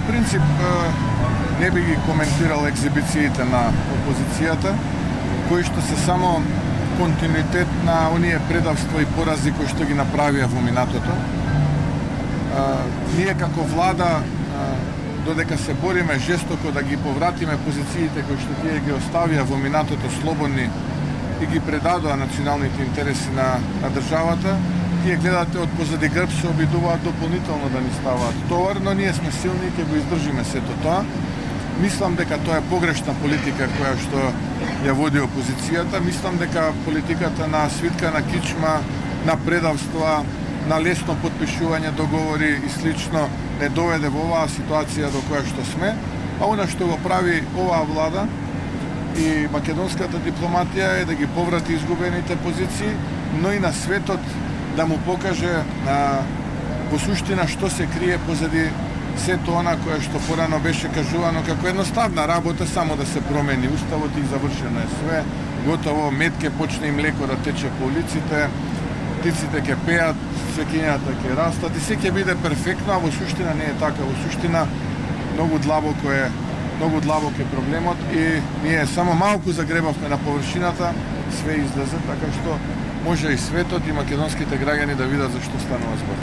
принцип не би ги коментирал екзибициите на опозицијата, кои што се само континуитет на оние предавства и порази кои што ги направија во минатото. Ние како влада, додека се бориме жестоко да ги повратиме позициите кои што тие ги оставија во минатото слободни и ги предадоа националните интереси на државата, тие гледате од позади грб се обидуваат дополнително да ни ставаат товар, но ние сме силни и ќе го издржиме сето тоа. Мислам дека тоа е погрешна политика која што ја води опозицијата. Мислам дека политиката на свитка на кичма, на предавства, на лесно потпишување договори и слично не доведе во оваа ситуација до која што сме, а она што го прави оваа влада и македонската дипломатија е да ги поврати изгубените позиции, но и на светот да му покаже во суштина што се крие позади сето она кое што порано беше кажувано како едноставна работа, само да се промени уставот и завршено е све, готово, мед ке почне и млеко да тече по улиците, птиците ќе пеат, свеќињата ќе растат и се ќе биде перфектно, а во суштина не е така. Во суштина многу длабок е проблемот и ние само малку загребавме на површината, све излезе, така што може и светот и македонските граѓани да видат за што станува збор.